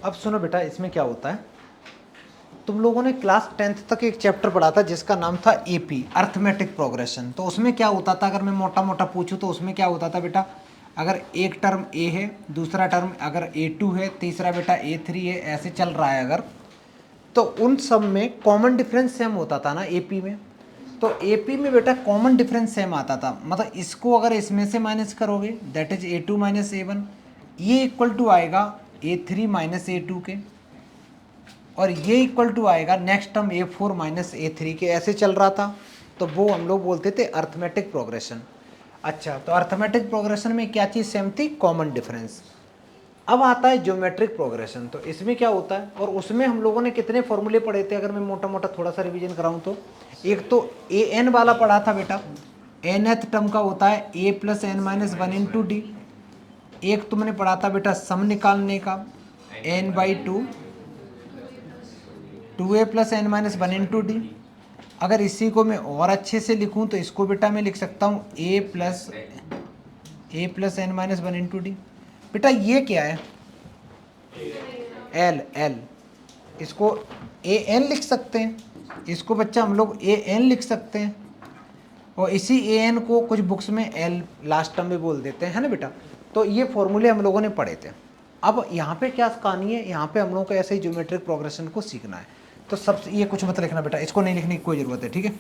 अब सुनो बेटा, इसमें क्या होता है, तुम लोगों ने क्लास 10th तक एक चैप्टर पढ़ा था जिसका नाम था एपी, अर्थमेटिक प्रोग्रेशन। तो उसमें क्या होता था, अगर मैं मोटा मोटा पूछूं तो उसमें क्या होता था बेटा, अगर एक टर्म ए है, दूसरा टर्म अगर A2 है, तीसरा बेटा A3 है, ऐसे चल रहा है अगर, तो उन सब में कॉमन डिफरेंस सेम होता था ना एपी में। तो एपी में बेटा कॉमन डिफरेंस सेम आता था, मतलब इसको अगर इसमें से माइनस करोगे that is A2 minus A1, ये इक्वल टू आएगा A3 माइनस A2 के, और ये इक्वल टू आएगा next term A4 minus A3 के, ऐसे चल रहा था। तो वो हम लोग बोलते थे अर्थमेटिक प्रोग्रेशन। अच्छा, तो अर्थमेटिक प्रोग्रेशन में क्या चीज़ सेम थी, कॉमन डिफरेंस। अब आता है ज्योमेट्रिक प्रोग्रेशन, तो इसमें क्या होता है, और उसमें हम लोगों ने कितने फॉर्मूले पढ़े थे, अगर मैं मोटा मोटा थोड़ा सा रिवीजन कराऊं तो एक तो an वाला पढ़ा था बेटा, nth टर्म का होता है a plus N minus one into D. एक तुमने पढ़ा था बेटा सम निकालने का n/2 2a plus N minus one into D. अगर इसी को मैं और अच्छे से लिखूं तो इसको बेटा मैं लिख सकता हूँ a plus N minus one into D. बेटा ये क्या है, एल, इसको ए एन लिख सकते हैं, इसको बच्चा हम लोग ए एन लिख सकते हैं, और इसी ए एन को कुछ बुक्स में एल लास्ट टर्म में बोल देते हैं, है ना बेटा। तो ये फॉर्मूले हम लोगों ने पढ़े थे। अब यहाँ पे क्या कहानी है, यहाँ पे हम लोगों को ऐसे ही ज्योमेट्रिक प्रोग्रेशन को सीखना है। तो सबसे ये कुछ मत लिखना बेटा, इसको नहीं लिखने की कोई ज़रूरत है, ठीक है।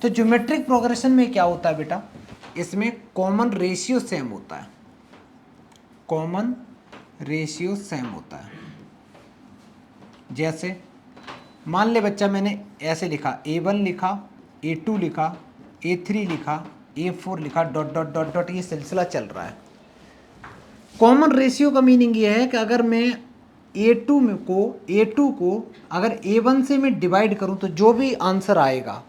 तो ज्योमेट्रिक प्रोग्रेशन में क्या होता है बेटा, इसमें कॉमन रेशियो सेम होता है, कॉमन रेशियो सेम होता है। जैसे मान ले बच्चा मैंने ऐसे लिखा A1 लिखा, A2 लिखा, A3 लिखा, A4 लिखा, डॉट डॉट डॉट डॉट, ये सिलसिला चल रहा है। कॉमन रेशियो का मीनिंग ये है कि अगर मैं A2 को अगर A1 से मैं डिवाइड करूं तो जो भी आंसर आएगा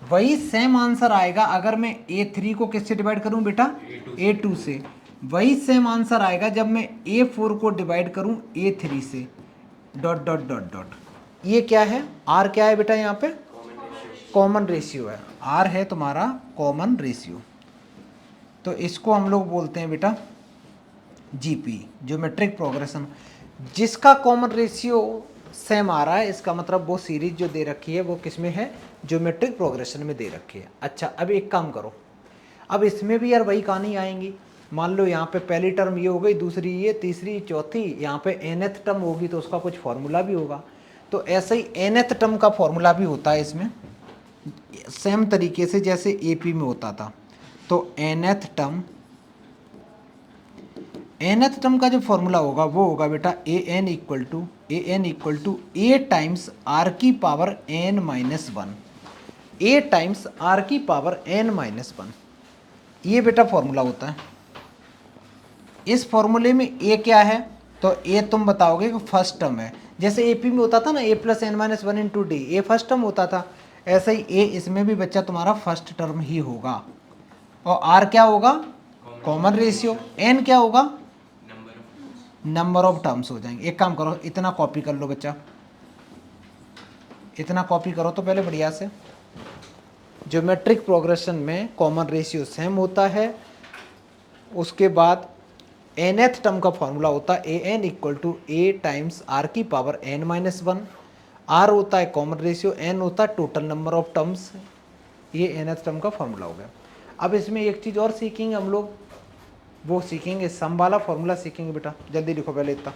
वही सेम आंसर आएगा। अगर मैं A3 को किससे डिवाइड करूं बेटा, A2 से, वही सेम आंसर आएगा जब मैं A4 को डिवाइड करूं A3 से, डॉट डॉट डॉट डॉट। ये क्या है, R क्या है बेटा, यहाँ पे कॉमन रेशियो है, R है तुम्हारा कॉमन रेशियो। तो इसको हम लोग बोलते हैं बेटा जीपी, ज्योमेट्रिक प्रोग्रेशन। जिसका कॉमन रेशियो सेम आ रहा है, इसका मतलब वो सीरीज जो दे रखी है वो किस में है, ज्योमेट्रिक प्रोग्रेशन में दे रखी है। अच्छा, अब एक काम करो, अब इसमें भी यार वही कहानी आएंगी। मान लो यहाँ पे पहली टर्म ये हो गई, दूसरी ये, तीसरी चौथी, यहाँ पे nth टर्म होगी तो उसका कुछ फॉर्मूला भी होगा। तो ऐसे ही nth टर्म का फॉर्मूला भी होता है इसमें, सेम तरीके से जैसे एपी में होता था। तो nth टर्म का जो फॉर्मूला होगा वो होगा बेटा an equal to a times r की power n minus one, a times r की पावर n माइनस वन, ये बेटा फॉर्मूला होता है। इस फॉर्मूले में a क्या है, तो a तुम बताओगे कि फर्स्ट टर्म है। जैसे एपी में होता था ना a plus N minus one into D, A first term होता था, ऐसे ही a इसमें भी बच्चा तुम्हारा फर्स्ट टर्म ही होगा। और r क्या होगा, कॉमन रेशियो, n क्या होगा, नंबर ऑफ टर्म्स हो जाएंगे। एक काम करो, इतना कॉपी कर लो बच्चा, इतना कॉपी करो तो पहले बढ़िया से। ज्योमेट्रिक प्रोग्रेशन में कॉमन रेशियो सेम होता है, उसके बाद nth टर्म का फॉर्मूला होता है an equal to a times r की power n minus one. r होता है कॉमन रेशियो, n होता है टोटल नंबर ऑफ टर्म्स, ये nth टर्म का फॉर्मूला हो गया। अब इसमें एक चीज़ और सीखेंगे हम लोग, वो सीखेंगे सम वाला फॉर्मूला सीखेंगे बेटा। जल्दी लिखो पहले इतना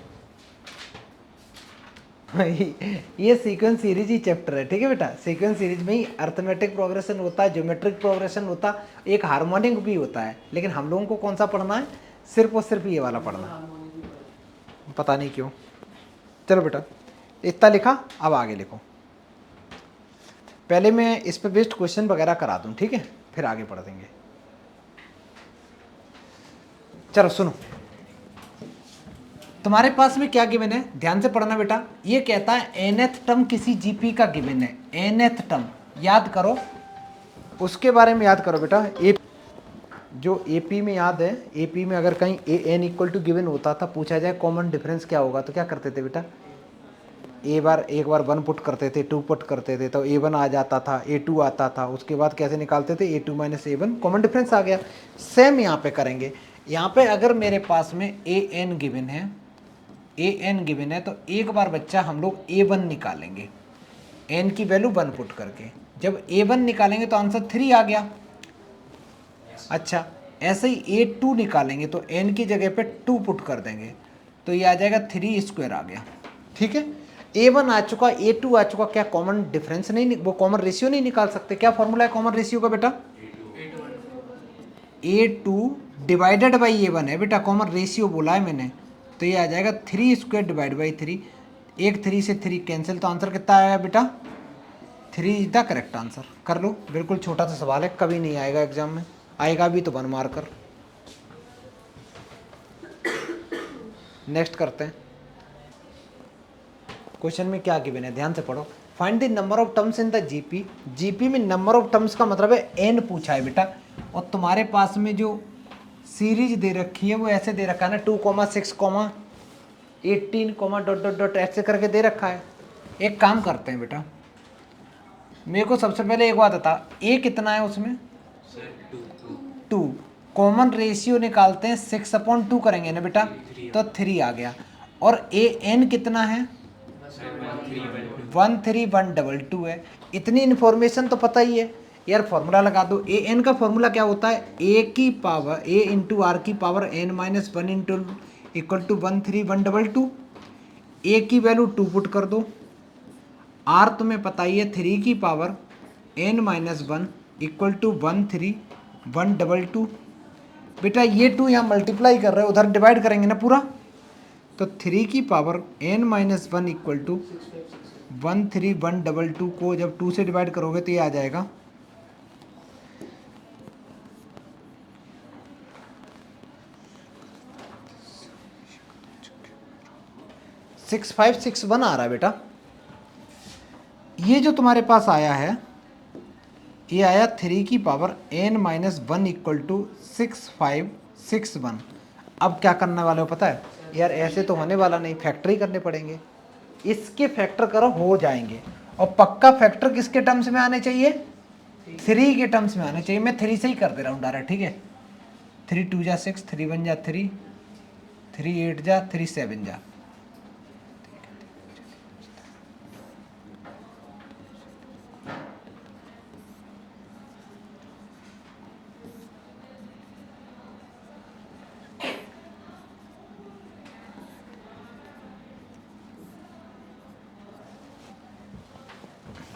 ये सीक्वेंस सीरीज ही चैप्टर है, ठीक है बेटा। सीक्वेंस सीरीज में ही अर्थमेटिक प्रोग्रेशन होता है, ज्योमेट्रिक प्रोग्रेशन होता है, एक हार्मोनिक भी होता है। लेकिन हम लोगों को कौन सा पढ़ना है, सिर्फ और सिर्फ ये वाला पढ़ना है, पता नहीं क्यों। चलो बेटा इतना लिखा, अब आगे लिखो। पहले मैं इस पे बेस्ड क्वेश्चन वगैरह करा दूं, ठीक है, फिर आगे पढ़ देंगे। चलो सुनो, तुम्हारे पास में क्या गिवन है, ध्यान से पढ़ना बेटा। ये कहता है nth टर्म किसी जीपी का गिवन है, nth टर्म याद करो, उसके बारे में याद करो बेटा। जो एपी में याद है, एपी में अगर कहीं an इक्वल टू गिवन होता था, पूछा जाए कॉमन डिफरेंस क्या होगा, तो क्या करते थे बेटा, एक बार 1 पुट करते थे, 2 पुट करते थे तो a1 आ जाता था, a2 आता था, उसके बाद कैसे निकालते थे, a2 minus a1, common difference आ गया। सेम यहाँ पे करेंगे। यहाँ पे अगर मेरे पास में an गिवन है, ए एन गिवन है, तो एक बार बच्चा हम लोग A1 निकालेंगे, एन की वैल्यू 1 पुट करके। जब A1 निकालेंगे तो आंसर 3 आ गया। अच्छा, ऐसे ही A2 निकालेंगे तो n की जगह पे 2 पुट कर देंगे तो ये आ जाएगा 3² आ गया। ठीक है, A1 आ चुका, A2 आ चुका, क्या कॉमन डिफरेंस नहीं, वो कॉमन रेशियो नहीं निकाल सकते? क्या फॉर्मूला है कॉमन रेशियो का बेटा? A2 डिवाइडेड बाई A1 है बेटा, कॉमन रेशियो बोला है मैंने, तो ये आ जाएगा 3² डिवाइड बाई 3। एक 3 से 3 कैंसिल, तो आंसर कितना आएगा बेटा? 3 इज द करेक्ट आंसर। कर लो, बिल्कुल छोटा सा सवाल है, कभी नहीं आएगा एग्जाम में, आएगा भी तो 1 मार कर। नेक्स्ट करते हैं। क्वेश्चन में क्या गिवन है, ध्यान से पढ़ो। Find the number of terms in the GP. GP में नंबर ऑफ टर्म्स का मतलब है एन पूछा है बेटा, और तुम्हारे पास में जो सीरीज दे रखी है वो ऐसे दे रखा है ना, 2,6, 18, डॉट डॉट डॉट ऐसे करके दे रखा है। एक काम करते हैं बेटा, मेरे को सबसे पहले एक बात बता, ए कितना है उसमें? 2। कॉमन रेशियो निकालते हैं, 6/2 करेंगे ना बेटा, तो 3 आ गया। और ए एन कितना है? 13122 है। इतनी इन्फॉर्मेशन तो पता ही है यार, फॉर्मूला लगा दो। ए एन का फॉर्मूला क्या होता है? ए की पावर ए इंटू आर की power n-1 into equal to 13122। A की वैल्यू 2 पुट कर दो, आर तुम्हें पता ही है 3 की पावर n-1 इक्वल टू 13122। बेटा ये 2 यहाँ मल्टीप्लाई कर रहे हो, उधर डिवाइड करेंगे ना पूरा, तो 3 की पावर n-1 इक्वल टू 13122 को जब 2 से डिवाइड करोगे तो ये आ जाएगा 6561 आ रहा है बेटा। ये जो तुम्हारे पास आया है, ये आया 3 की पावर n-1 इक्वल टू 6561। अब क्या करने वाले हो पता है यार, ऐसे तो होने वाला नहीं, फैक्टर ही करने पड़ेंगे। इसके फैक्टर करो, हो जाएंगे। और पक्का फैक्टर किसके टर्म्स में आने चाहिए? 3 के टर्म्स में आने चाहिए। मैं 3 से ही कर दे रहा हूँ डायरेक्ट, ठीक है। 3 2 जा 6, 3 1 जा 3, 3 8 जा, 3 7 जा।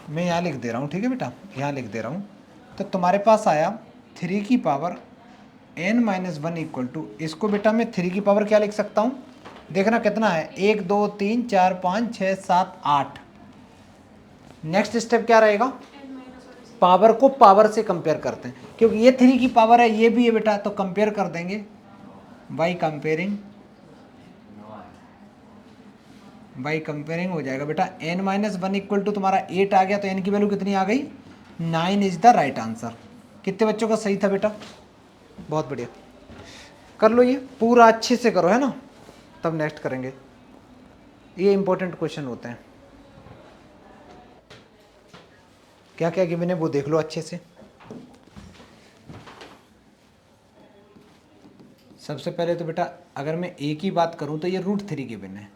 मैं यहाँ लिख दे रहा हूँ, ठीक है बेटा, यहाँ लिख दे रहा हूँ। तो तुम्हारे पास आया 3 की पावर n-1 इक्वल टू, इसको बेटा मैं 3 की पावर क्या लिख सकता हूँ? देखना कितना है, 1 2 3 4 5 6 7 8। नेक्स्ट स्टेप क्या रहेगा? पावर को पावर से कंपेयर करते हैं, क्योंकि ये 3 की पावर है, ये भी है बेटा, तो कंपेयर कर देंगे बाई कंपेयरिंग हो जाएगा बेटा। n-1 इक्वल टू तुम्हारा 8 आ गया, तो n की वैल्यू कितनी आ गई? 9 इज द राइट आंसर। कितने बच्चों का सही था बेटा? बहुत बढ़िया, कर लो ये पूरा अच्छे से करो, है ना, तब नेक्स्ट करेंगे। ये इंपॉर्टेंट क्वेश्चन होते हैं। क्या क्या गिवन है वो देख लो अच्छे से। सबसे पहले तो बेटा अगर मैं a की बात करूं तो ये √3 गिवन है।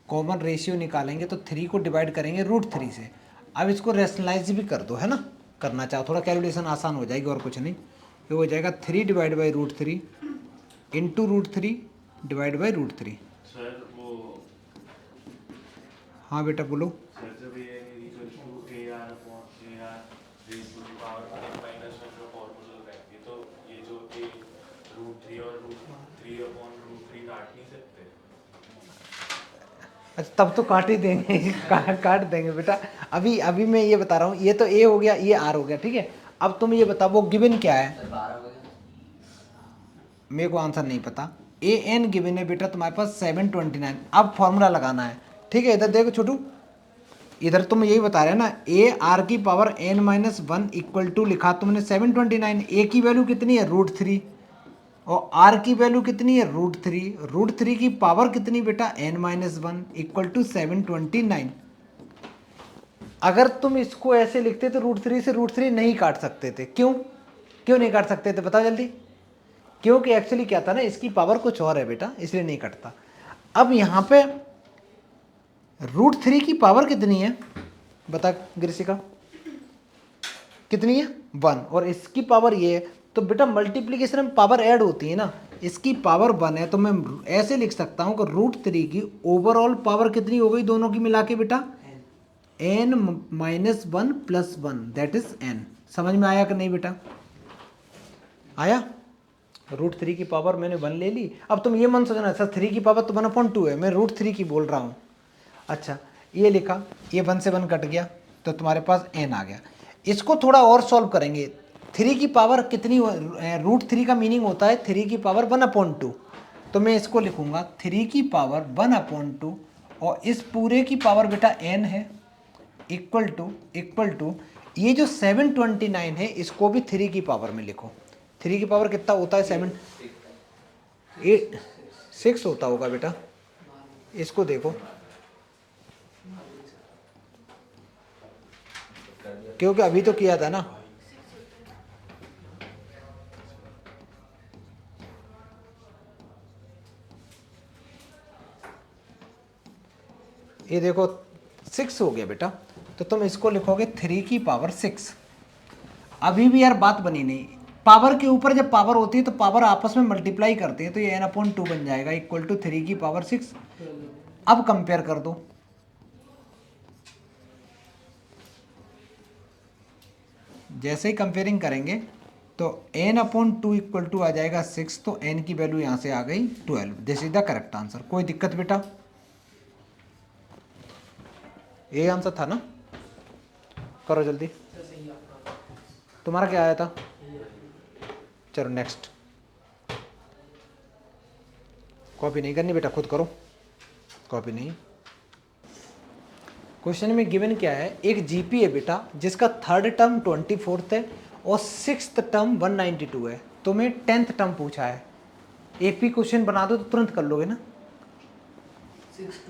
कॉमन रेशियो निकालेंगे तो 3 को डिवाइड करेंगे √3 से। अब इसको रेशनलाइज भी कर दो, है ना, करना चाहो थोड़ा कैलकुलेशन आसान हो जाएगी, और कुछ नहीं। ये हो जाएगा 3 divide by √3 into √3 divide by √3। Sir वो, हाँ बेटा बोलो। सर जब ये तो ये जो √3 और √3/√3 काट नहीं सकते? अच्छा तब तो काट ही देंगे काट देंगे बेटा। अभी मैं ये बता रहा हूँ, ये तो a हो गया, ये r हो गया, ठीक है। अब तुम ये बताओ वो गिवन क्या है? मेरे को आंसर नहीं पता। ए एन गिवन है बेटा तुम्हारे पास 729। अब फॉर्मूला लगाना है, ठीक है। इधर देखो छोटू, इधर तुम यही बता रहे हैं ना, ए आर की पावर n-1 इक्वल टू लिखा तुमने 729। ए की वैल्यू कितनी है? √3, और आर की वैल्यू कितनी है? √3। √3 की पावर कितनी बेटा? n-1 equal to 729। अगर तुम इसको ऐसे लिखते तो √3 से √3 नहीं काट सकते थे। क्यों नहीं काट सकते थे बताओ जल्दी? क्योंकि एक्चुअली क्या था ना, इसकी पावर कुछ और है बेटा, इसलिए नहीं कटता। अब यहाँ पे √3 की पावर कितनी है बता ग्रिसिका, कितनी है 1, और इसकी पावर ये है, तो बेटा मल्टीप्लिकेशन में पावर ऐड होती है ना, इसकी पावर 1 है, तो मैं ऐसे लिख सकता हूँ कि √3 की ओवरऑल पावर कितनी हो गई दोनों की मिला के बेटा n -1 + 1 दैट इज n। समझ में आया कि नहीं बेटा, आया। √3 की पावर मैंने 1 ले ली। अब तुम ये मन सोचना सर 3 की पावर तो 1/2 है, मैं √3 की बोल रहा हूँ। अच्छा ये लिखा, ये 1 से 1 कट गया तो तुम्हारे पास n आ गया। इसको थोड़ा और सॉल्व करेंगे। 3 की पावर कितनी, √3 का मीनिंग होता है 3 की पावर 1/2, तो मैं इसको लिखूंगा 3 की पावर 1/2 और इस पूरे की पावर बेटा n है, इक्वल टू ये जो 729 है इसको भी 3 की पावर में लिखो। 3 की पावर कितना होता है 6 होता होगा बेटा, इसको देखो क्योंकि अभी तो किया था ना। ये देखो 6 हो गया बेटा, तो तुम इसको लिखोगे 3 की पावर 6। अभी भी यार बात बनी नहीं, पावर के ऊपर जब पावर होती है तो पावर आपस में मल्टीप्लाई करते हैं, तो ये n/2 बन जाएगा इक्वल टू 3 की पावर 6। अब कंपेयर कर दो, जैसे ही कंपेयरिंग करेंगे तो n/2 इक्वल टू आ जाएगा 6, तो n की वैल्यू यहाँ से आ गई 12। This is the correct answer. कोई दिक्कत बेटा, ये आंसर था ना, करो जल्दी। तुम्हारा क्या आया था, चलो नेक्स्ट। कॉपी नहीं करनी बेटा, खुद करो, कॉपी नहीं। क्वेश्चन में गिवन क्या है, एक जीपी है बेटा जिसका 3rd टर्म 24th है और 6th टर्म 192 है, तो मैं 10th टर्म पूछा है। एपी क्वेश्चन बना दो तो तुरंत कर लोगे ना, 6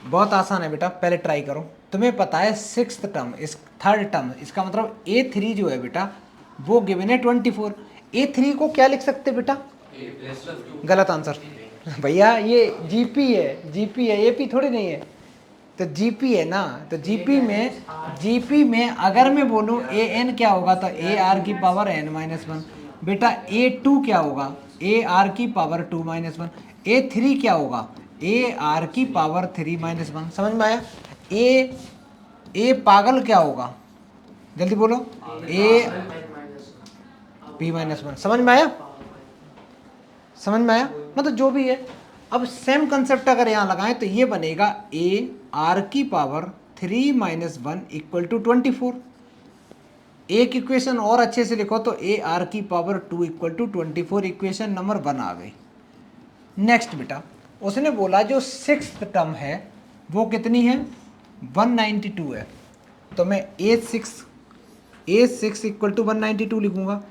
बहुत आसान है बेटा, पहले ट्राई करो। तुम्हें पता है 6th टर्म, इस 3rd टर्म, इसका मतलब A3 जो है बेटा वो गिवन है 24। A3 को क्या लिख सकते बेटा, गलत आंसर भैया, ये जीपी है, जीपी है, एपी थोड़ी नहीं है, तो जीपी है ना। तो जीपी में अगर मैं बोलूँ ए एन क्या होगा, तो ए आर की पावर n-1 बेटा। A2 क्या होगा, ए आर की पावर 2-1। A3 क्या होगा, ए आर की पावर 3-1। समझ में आया। ए पागल क्या होगा, जल्दी बोलो, ए p-1। समझ में आया, समझ में आया, मतलब जो भी है। अब सेम कंसेप्ट अगर यहाँ लगाएं तो ये बनेगा ए आर की पावर 3-1 इक्वल टू 24। एक इक्वेशन और अच्छे से लिखो तो ए आर की power 2 equal to 24, equation number 1 आ गई। नेक्स्ट बेटा, उसने बोला जो 6th टर्म है वो कितनी है, 192 है, तो मैं A6 इक्वल टू 192 लिखूंगा।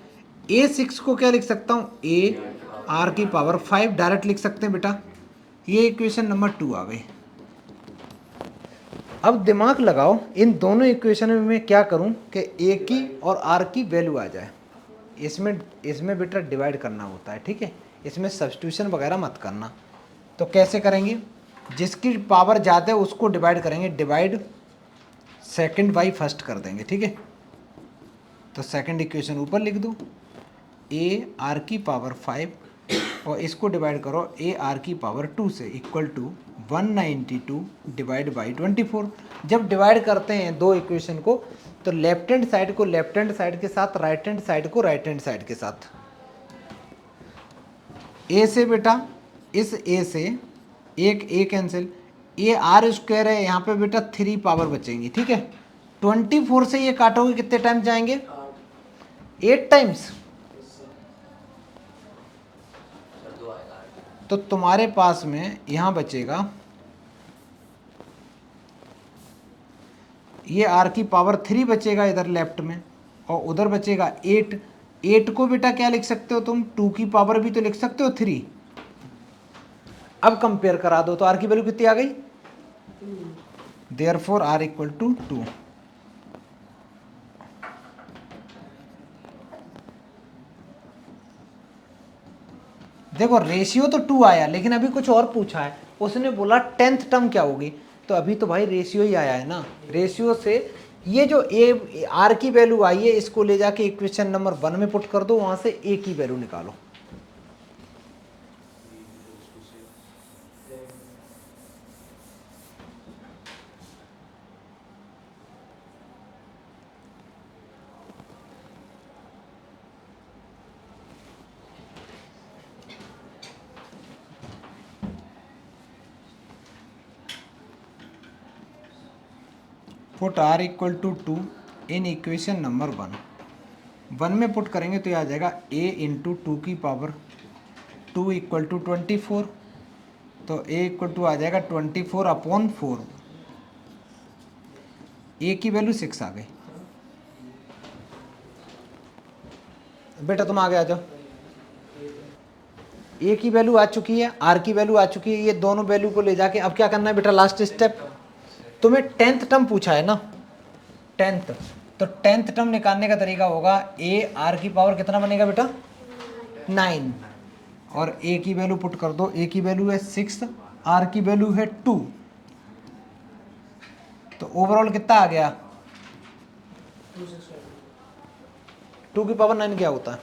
A6 को क्या लिख सकता हूँ, ए आर की पावर 5 डायरेक्ट लिख सकते हैं बेटा। ये इक्वेशन नंबर 2 आ गई। अब दिमाग लगाओ, इन दोनों इक्वेशन में मैं क्या करूं कि ए की और आर की वैल्यू आ जाए। इसमें बेटा डिवाइड करना होता है, ठीक है, इसमें सब्स्टिट्यूशन वगैरह मत करना। तो कैसे करेंगे, जिसकी पावर ज़्यादा है उसको डिवाइड करेंगे, डिवाइड सेकंड बाई फर्स्ट कर देंगे, ठीक है। तो सेकंड इक्वेशन ऊपर लिख दो, ए आर की पावर 5 और इसको डिवाइड करो ए आर की पावर 2 से, इक्वल टू 192 डिवाइड बाई 24। जब डिवाइड करते हैं दो इक्वेशन को तो लेफ्ट हैंड साइड को लेफ्ट हैंड साइड के साथ, राइट हैंड साइड को राइट हैंड साइड के साथ। ए से बेटा, इस ए से एक ए कैंसिल, ये आर स्क्वायर है, यहाँ पे बेटा 3 पावर बचेंगी, ठीक है। 24 से ये काटोगे कितने टाइम जाएंगे, 8 टाइम्स। तो तुम्हारे पास में यहाँ बचेगा, ये आर की पावर 3 बचेगा इधर लेफ्ट में, और उधर बचेगा 8। 8 को बेटा क्या लिख सकते हो तुम, 2 की पावर भी तो लिख सकते हो 3। अब कंपेयर करा दो तो आर की वैल्यू कितनी आ गई, देयरफॉर आर इक्वल टू 2। देखो रेशियो तो 2 आया, लेकिन अभी कुछ और पूछा है, उसने बोला 10th टर्म क्या होगी, तो अभी तो भाई रेशियो ही आया है ना। रेशियो से ये जो ए आर की वैल्यू आई है, इसको ले जाके इक्वेशन नंबर 1 में पुट कर दो, वहां से ए की वैल्यू निकालो। Put r equal to 2 in equation number 1 में पुट करेंगे तो ये आ जाएगा a इंटू 2 की पावर 2 इक्वल टू 24, तो a इक्वल टू आ जाएगा 24/4, a की वैल्यू 6 आ गई। बेटा तुम आगे आ जाओ, a की वैल्यू आ चुकी है, r की वैल्यू आ चुकी है, ये दोनों वैल्यू को ले जाके अब क्या करना है बेटा, लास्ट स्टेप, तुम्हें 10th टर्म पूछा है ना, 10th, तो 10th टर्म निकालने का तरीका होगा a r की पावर कितना बनेगा बेटा 9, और a की वैल्यू पुट कर दो, a की वैल्यू है 6, r की वैल्यू है 2, तो ओवरऑल कितना आ गया 2 की पावर 9 क्या होता है,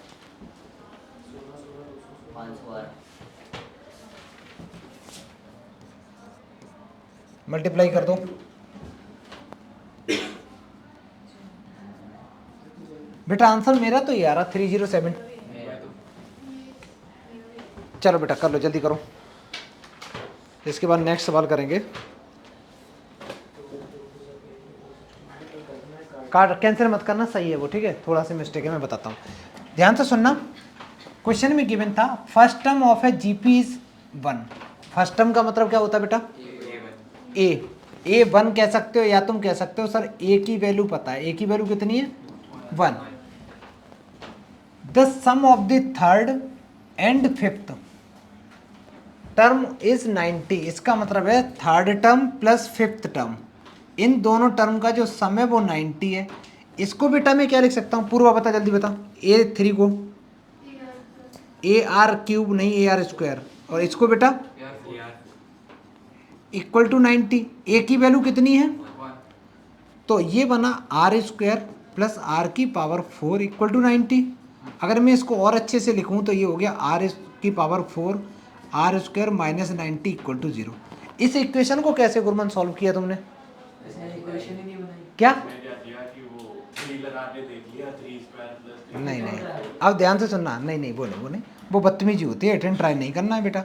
मल्टीप्लाई कर दो, बेटा आंसर मेरा तो ये आ रहा 307। चलो बेटा कर लो, जल्दी करो, इसके बाद नेक्स्ट सवाल करेंगे। कार्ड कैंसिल मत करना, सही है वो, ठीक है, थोड़ा सा मिस्टेक है, मैं बताता हूँ, ध्यान से सुनना। क्वेश्चन में गिवन था first term of A GP is 1। First term का मतलब क्या होता है बेटा, ए 1 कह सकते हो, या तुम कह सकते हो सर ए की वैल्यू पता है, ए की वैल्यू कितनी है 1। The sum of the third and fifth term is 90, इसका मतलब है third term plus fifth term, इन दोनों टर्म का जो सम है वो 90 है। इसको बेटा मैं क्या लिख सकता हूँ, पूर्वा बता जल्दी बता, A3 को AR³ नहीं AR², और इसको बेटा इक्वल टू 90, ए की वैल्यू कितनी है, तो ये बना R² प्लस R की पावर 4 इक्वल टू 90। अगर मैं इसको और अच्छे से लिखूं तो ये हो गया R की power 4 R² minus 90 equal to 0। इस इक्वेशन को कैसे गुरमन सॉल्व किया तुमने, क्या नहीं, अब ध्यान से सुनना, नहीं वो नहीं, वो बदतमीजी होती है, अटेंड ट्राई नहीं करना है बेटा,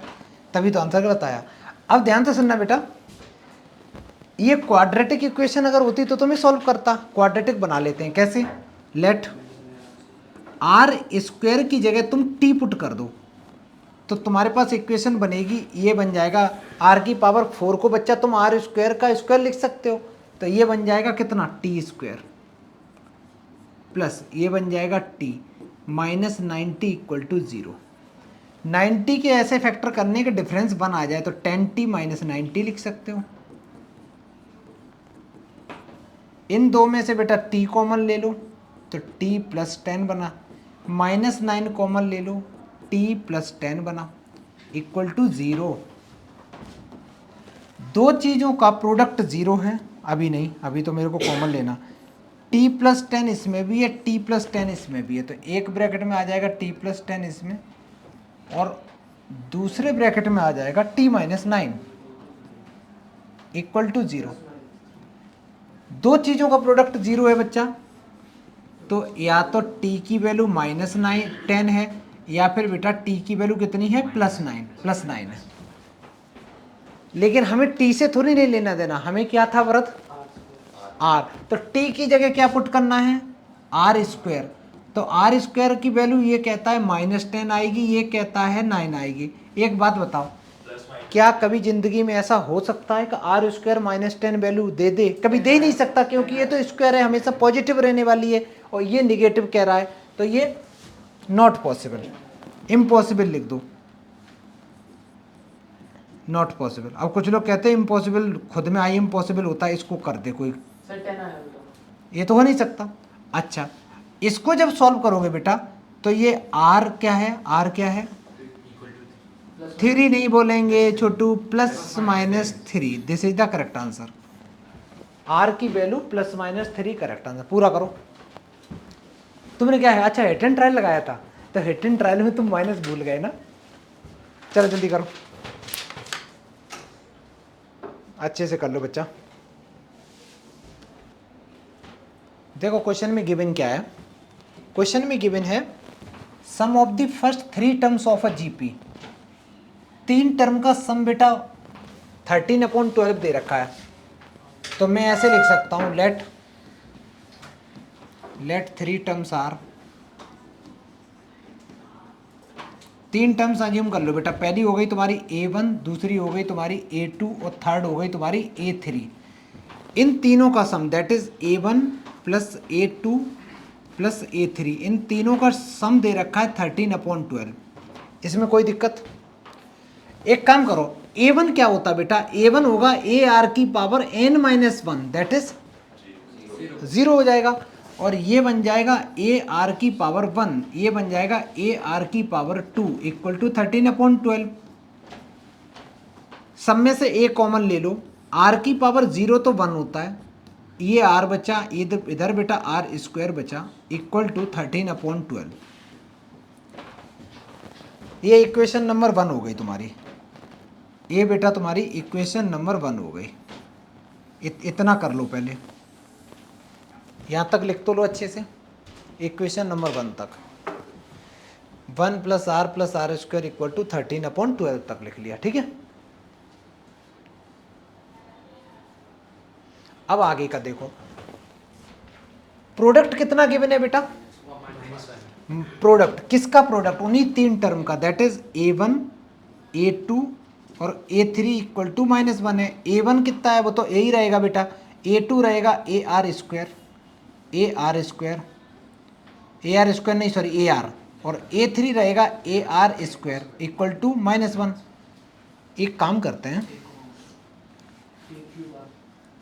तभी तो आंसर गलत आया। अब ध्यान से सुनना बेटा, ये क्वाड्रेटिक इक्वेशन अगर होती तो तुम्हें सॉल्व करता, क्वाड्रेटिक बना लेते हैं, कैसे, लेट R² की जगह तुम t पुट कर दो, तो तुम्हारे पास इक्वेशन बनेगी, ये बन जाएगा r की पावर 4 को बच्चा तुम R² का स्क्वायर लिख सकते हो, तो ये बन जाएगा कितना t² प्लस ये बन जाएगा t माइनस 90 इक्वल टू 0। 90 के ऐसे फैक्टर करने के डिफरेंस 1 आ जाए तो 10t माइनस 90 लिख सकते हो। इन दो में से बेटा t कॉमन ले लो तो t प्लस 10 बना, माइनस 9 कॉमन ले लो t प्लस 10 बना इक्वल टू 0। दो चीज़ों का प्रोडक्ट 0 है, अभी नहीं, अभी तो मेरे को कॉमन लेना, t प्लस 10 इसमें भी है, t प्लस 10 इसमें भी है, तो एक ब्रैकेट में आ जाएगा t प्लस 10 इसमें, और दूसरे ब्रैकेट में आ जाएगा t माइनस 9 इक्वल टू 0। दो चीज़ों का प्रोडक्ट 0 है बच्चा, तो या तो t की वैल्यू माइनस 10 है, या फिर बेटा t की वैल्यू कितनी है प्लस 9 है। लेकिन हमें t से थोड़ी नहीं लेना देना, हमें क्या था व्रत r, तो t की जगह क्या पुट करना है R², तो R² की वैल्यू ये कहता है माइनस 10 आएगी, ये कहता है 9 आएगी। एक बात बताओ, क्या कभी जिंदगी में ऐसा हो सकता है कि R² माइनस 10 वैल्यू दे दे, कभी दे ही नहीं सकता, क्योंकि ये तो स्क्वायर है, हमेशा पॉजिटिव रहने वाली है, और ये निगेटिव कह रहा है, तो ये नॉट पॉसिबल, इम्पॉसिबल लिख दो, नॉट पॉसिबल। अब कुछ लोग कहते हैं इम्पॉसिबल खुद में आई इम्पॉसिबल होता है, इसको कर दे कोई, ये तो हो नहीं सकता। अच्छा, इसको जब सॉल्व करोगे बेटा तो ये r क्या है, r क्या है 3 नहीं बोलेंगे छोटू, +-3, this is the correct answer. R की वैल्यू +-3 करेक्ट आंसर। पूरा करो। तुमने क्या है, अच्छा हिट एंड ट्रायल लगाया था, तो हिट एंड ट्रायल में तुम माइनस भूल गए ना। चलो जल्दी करो, अच्छे से कर लो बच्चा। देखो क्वेश्चन में गिवन क्या है, क्वेश्चन में गिवन है sum of the first 3 terms of a GP. 3 term का सम बेटा 13/12 दे रखा है, तो मैं ऐसे लिख सकता हूं let 3 terms are, 3 terms assume कर लो बेटा। पहली हो गई तुम्हारी A1, दूसरी हो गई तुम्हारी A2 और थर्ड हो गई तुम्हारी A3। इन तीनों का सम that is A1 + A2 + A3, इन तीनों का सम दे रखा है 13/12। इसमें कोई दिक्कत? एक काम करो, A1 क्या होता है बेटा, A1 होगा AR की पावर n-1 दैट इज 0 हो जाएगा, और ये बन जाएगा AR की पावर 1, ये बन जाएगा AR की पावर 2 = 13/12। सब में से एक कॉमन ले लो, R की पावर 0 तो 1 होता है, ये R बचा, इधर बेटा R² बचा = 13/12। ये इक्वेशन नंबर 1 हो गई तुम्हारी, ये बेटा तुम्हारी इक्वेशन नंबर 1 हो गई। इतना कर लो पहले, यहाँ तक लिख तो लो अच्छे से, इक्वेशन नंबर 1 तक। 1 + R + R² = 13/12 तक लिख लिया, ठीक है। अब आगे का देखो, प्रोडक्ट कितना गिवन है बेटा, प्रोडक्ट किसका, प्रोडक्ट उन्हीं 3 टर्म का, दैट इज A1 A2 और A3 = -1 है। A1 कितना है, वो तो A ही रहेगा बेटा, A2 रहेगा AR² नहीं सॉरी AR, और A3 रहेगा AR² = -1। एक काम करते हैं,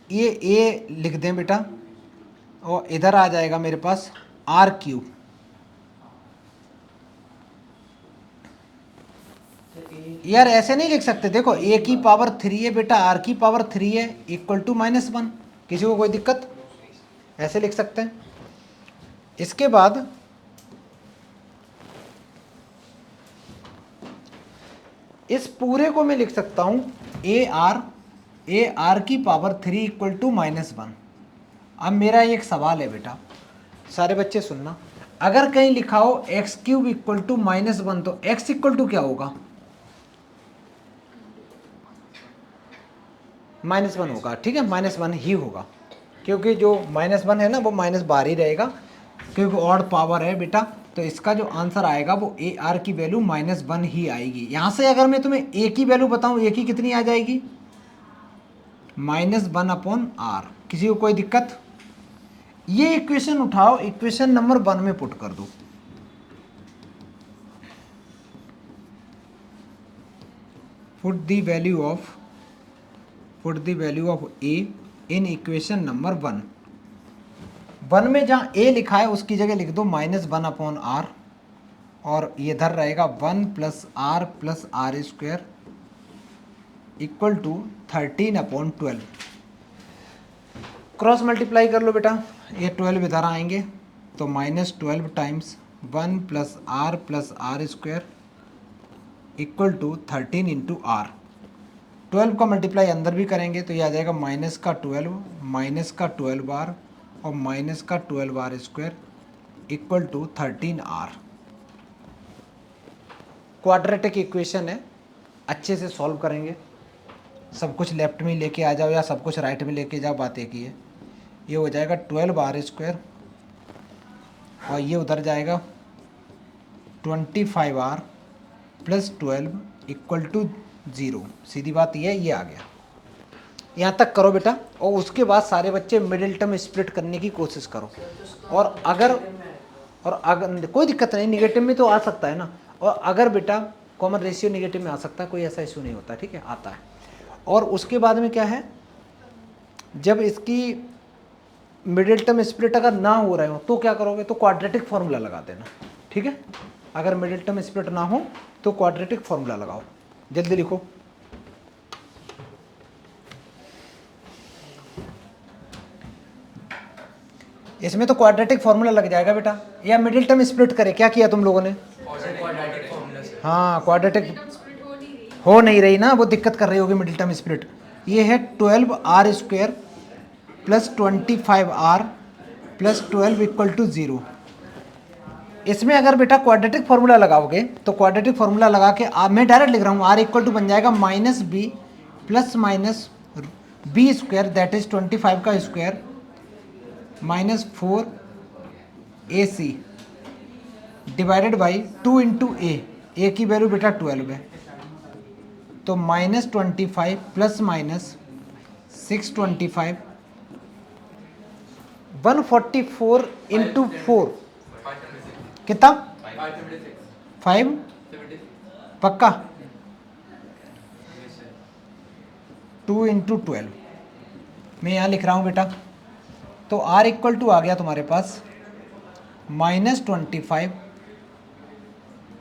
ये A लिख दें बेटा, और इधर आ जाएगा मेरे पास R3। यार ऐसे नहीं लिख सकते, देखो A की पावर 3 है बेटा, R की पावर 3 है = -1। किसी को कोई दिक्कत? ऐसे लिख सकते हैं। इसके बाद इस पूरे को मैं लिख सकता हूं AR की पावर 3 = -1। अब मेरा एक सवाल है बेटा, सारे बच्चे सुनना, अगर कहीं लिखा हो x³ = -1 तो x = क्या होगा, -1 होगा, ठीक है, -1 ही होगा, क्योंकि जो -1 है ना वो माइनस बाहर ही रहेगा, क्योंकि ऑड पावर है बेटा। तो इसका जो आंसर आएगा वो AR की वैल्यू -1 ही आएगी। यहाँ से अगर मैं तुम्हें A की वैल्यू बताऊँ, A की कितनी आ जाएगी, -1/R। किसी को कोई दिक्कत? ये इक्वेशन उठाओ, इक्वेशन नंबर 1 में पुट कर दो। Put the value of A in equation number 1। 1 में जहाँ A लिखा है उसकी जगह लिख दो -1/R, और ये इधर रहेगा 1 + R + R² = 13/12। क्रॉस मल्टीप्लाई कर लो बेटा, ये 12 इधर आएंगे तो -12 × 1 + R + R² = 13 × R। 12 का मल्टीप्लाई अंदर भी करेंगे तो ये आ जाएगा -12 -12R और -12R² = 13R। क्वाड्रेटिक इक्वेशन है, अच्छे से सॉल्व करेंगे। सब कुछ लेफ्ट में लेके आ जाओ या सब कुछ राइट में लेके जाओ, बात एक ही है। ये हो जाएगा 12R² और ये उधर जाएगा 25R + 12 = 0। सीधी बात ये आ गया। यहाँ तक करो बेटा, और उसके बाद सारे बच्चे मिडिल टर्म स्प्लिट करने की कोशिश करो। और अगर कोई दिक्कत नहीं, निगेटिव में तो आ सकता है ना, और अगर बेटा कॉमन रेशियो निगेटिव में आ सकता है, कोई ऐसा इशू नहीं होता, ठीक है, आता है। और उसके बाद में क्या है, जब इसकी मिडिल टर्म स्प्लिट अगर ना हो रहे हो तो क्या करोगे, तो क्वाड्रेटिक फार्मूला लगा देना, ठीक है। अगर मिडिल टर्म स्प्लिट ना हो तो क्वाड्रेटिक फार्मूला लगाओ। जल्दी लिखो। इसमें तो क्वाड्रेटिक फॉर्मूला लग जाएगा बेटा, या मिडिल टर्म स्प्लिट करे, क्या किया तुम लोगों ने? हाँ क्वाड्रेटिक हो नहीं रही ना, वो दिक्कत कर रही होगी मिडिल टर्म स्प्लिट। ये है 12r² plus 25r plus 12 equal to 0। इसमें अगर बेटा क्वाड्रेटिक फॉर्मूला लगाओगे तो क्वाड्रेटिक फॉर्मूला लगा के मैं डायरेक्ट लिख रहा हूँ, r इक्वल टू बन जाएगा minus b plus minus b square that is 25 का square minus 4ac divided by 2 into a की वैल्यू बेटा 12 है, तो माइनस 25 प्लस माइनस 625 144 इंटू 4 कितना 5 पक्का 2 इंटू 12 मैं यहाँ लिख रहा हूँ बेटा। तो r इक्वल टू आ गया तुम्हारे पास -25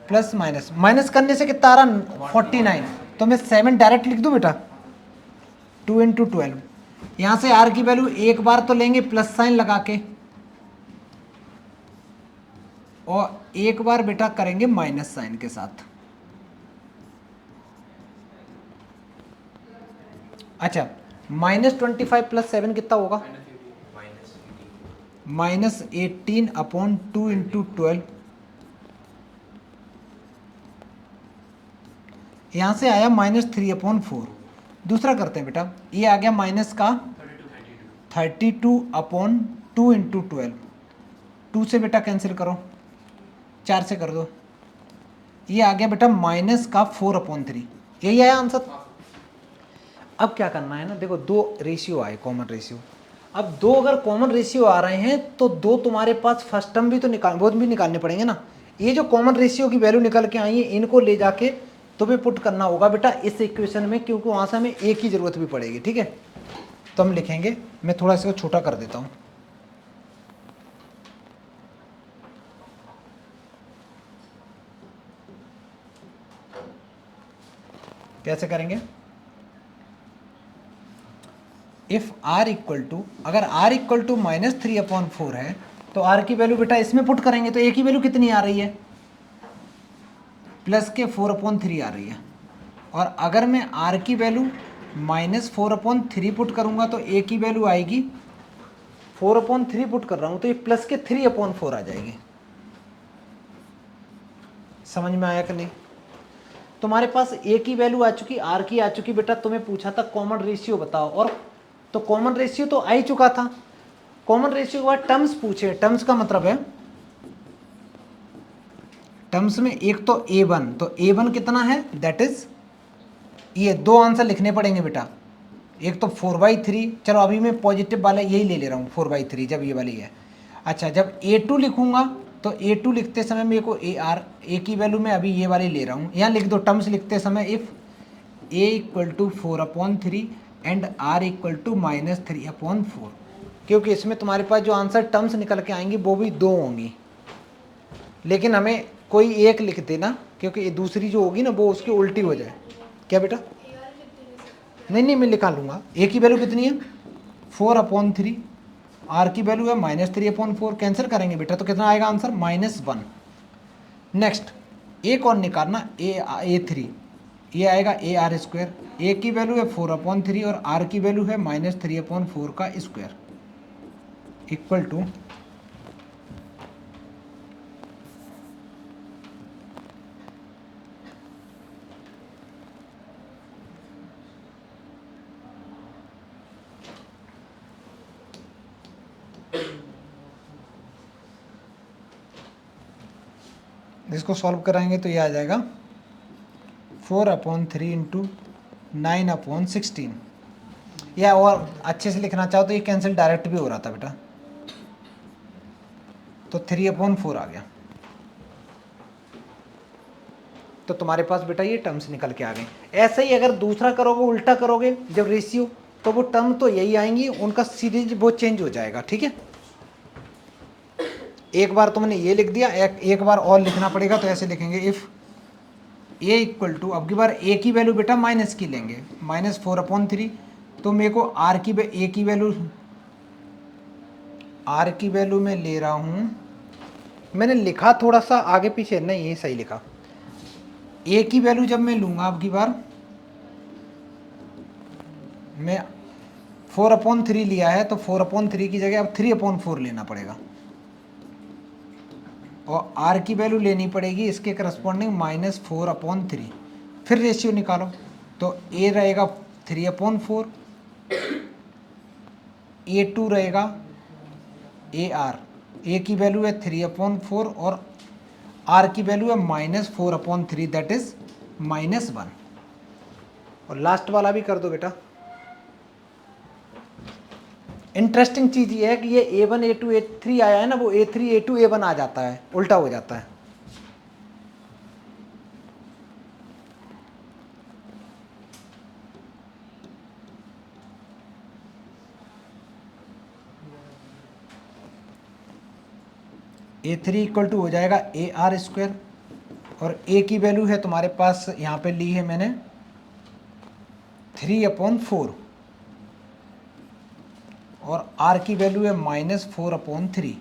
प्लस माइनस करने से कितना आ रहा 49, तो मैं 7 डायरेक्ट लिख दूँ बेटा 2 इंटू 12। यहाँ से r की वैल्यू एक बार तो लेंगे प्लस साइन लगा के, और एक बार बेटा करेंगे माइनस साइन के साथ। अच्छा -25 प्लस 7 कितना होगा? -18 अपॉन 2 इंटू 12। यहाँ से आया -3 अपॉन 4। दूसरा करते हैं बेटा, ये आ गया माइनस का 32 अपॉन 2 इंटू 12। 2 से बेटा कैंसिल करो, 4 से कर दो, ये आ गया बेटा माइनस का 4 अपॉन 3। यही आया आंसर। अब क्या करना है ना, देखो दो रेशियो आए कॉमन रेशियो। अब दो अगर कॉमन रेशियो आ रहे हैं तो दो तुम्हारे पास फर्स्ट टर्म भी तो वो भी निकालने पड़ेंगे ना। ये जो कॉमन रेशियो की वैल्यू निकल के आई है इनको ले जाके तुम्हें पुट करना होगा बेटा इस इक्वेशन में, क्योंकि वहाँ से हमें एक की जरूरत भी पड़ेगी। ठीक है, तो हम लिखेंगे, मैं थोड़ा इसको छोटा कर देता हूँ। कैसे करेंगे? इफ r इक्वल टू, अगर r इक्वल टू -3 अपॉन 4 है तो r की वैल्यू बेटा इसमें पुट करेंगे तो a की वैल्यू कितनी आ रही है? प्लस के 4 अपॉन 3 आ रही है। और अगर मैं r की वैल्यू -4 अपॉन 3 पुट करूंगा तो a की वैल्यू आएगी 4 अपॉन 3 पुट कर रहा हूं तो ये प्लस के 3 अपॉन 4 आ जाएगी। समझ में आया कि नहीं? तुम्हारे पास a की वैल्यू आ चुकी, r की आ चुकी। बेटा तुम्हें पूछा था कॉमन रेशियो बताओ, और तो कॉमन रेशियो तो आ ही चुका था। कॉमन रेशियो के बाद टर्म्स पूछे। टर्म्स का मतलब है टर्म्स में एक तो a1, तो a1 कितना है दैट इज, ये दो आंसर लिखने पड़ेंगे बेटा। एक तो 4/3, चलो अभी मैं पॉजिटिव वाला यही ले रहा हूँ 4/3 जब ये वाली है। अच्छा जब a2 लिखूंगा तो a2 लिखते समय मेरे को a की वैल्यू में अभी ये वाली ले रहा हूँ, यहाँ लिख दो टर्म्स लिखते समय if a equal to 4 upon 3 and r equal to -3 upon 4, क्योंकि इसमें तुम्हारे पास जो आंसर टर्म्स निकल के आएंगी वो भी दो होंगी, लेकिन हमें कोई एक लिख देना क्योंकि दूसरी जो होगी ना वो उसकी उल्टी हो जाए। क्या बेटा? नहीं मैं लिखा लूँगा। a की वैल्यू कितनी है 4 अपॉन 3, r की वैल्यू है -3 अपॉन 4। कैंसिल करेंगे बेटा तो कितना आएगा आंसर -1। नेक्स्ट एक और निकालना a3, ये आएगा ar²। a की वैल्यू है 4 अपॉन 3 और r की वैल्यू है -3 अपॉन 4 का स्क्वायर इक्वल टू इसको सॉल्व कराएंगे तो ये आ जाएगा 4 अपॉन 3 इंटू 9 अपॉन 16। या और अच्छे से लिखना चाहो तो ये कैंसिल डायरेक्ट भी हो रहा था बेटा, तो 3 अपॉन 4 आ गया। तो तुम्हारे पास बेटा ये टर्म्स निकल के आ गए। ऐसे ही अगर दूसरा करोगे, उल्टा करोगे जब रेशियो, तो वो टर्म तो यही आएंगी, उनका सीरीज वो चेंज हो जाएगा। ठीक है, एक बार तुमने ये लिख दिया, एक बार और लिखना पड़ेगा। तो ऐसे लिखेंगे इफ ए इक्वल टू, अब की बार ए की वैल्यू बेटा माइनस की लेंगे, -4/3। तो मेरे को आर की ए की वैल्यू, आर की वैल्यू मैं ले रहा हूँ, मैंने लिखा थोड़ा सा आगे पीछे, नहीं ये सही लिखा। ए की वैल्यू जब मैं लूँगा अब की बार, मैं 4/3 लिया है तो 4/3 की जगह अब 3/4 लेना पड़ेगा, और आर की वैल्यू लेनी पड़ेगी इसके करस्पॉन्डिंग -4/3। फिर रेशियो निकालो, तो ए रहेगा 3/4, A2 रहेगा AR, ए की वैल्यू है 3/4 और आर की वैल्यू है -4/3, दैट इज -1। और लास्ट वाला भी कर दो बेटा। इंटरेस्टिंग चीज़ ये है कि ये A1 A2 A3 आया है ना, वो A3 A2 A1 आ जाता है, उल्टा हो जाता है। A3 इक्वल टू हो जाएगा AR², और A की वैल्यू है तुम्हारे पास यहाँ पे ली है मैंने 3/4, और R की वैल्यू है -4/3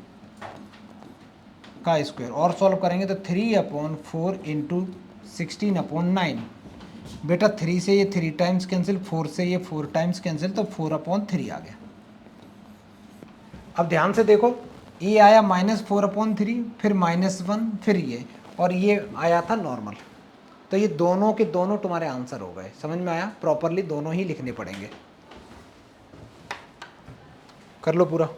का स्क्वायर, और सॉल्व करेंगे तो 3/4 इंटू 16/9। बेटा 3 से ये 3 टाइम्स कैंसिल, 4 से ये 4 टाइम्स कैंसिल, तो 4/3 आ गया। अब ध्यान से देखो, ये आया -4/3, फिर -1, फिर ये, और ये आया था नॉर्मल। तो ये दोनों के दोनों तुम्हारे आंसर हो गए। समझ में आया? प्रॉपरली दोनों ही लिखने पड़ेंगे। कर लो पूरा।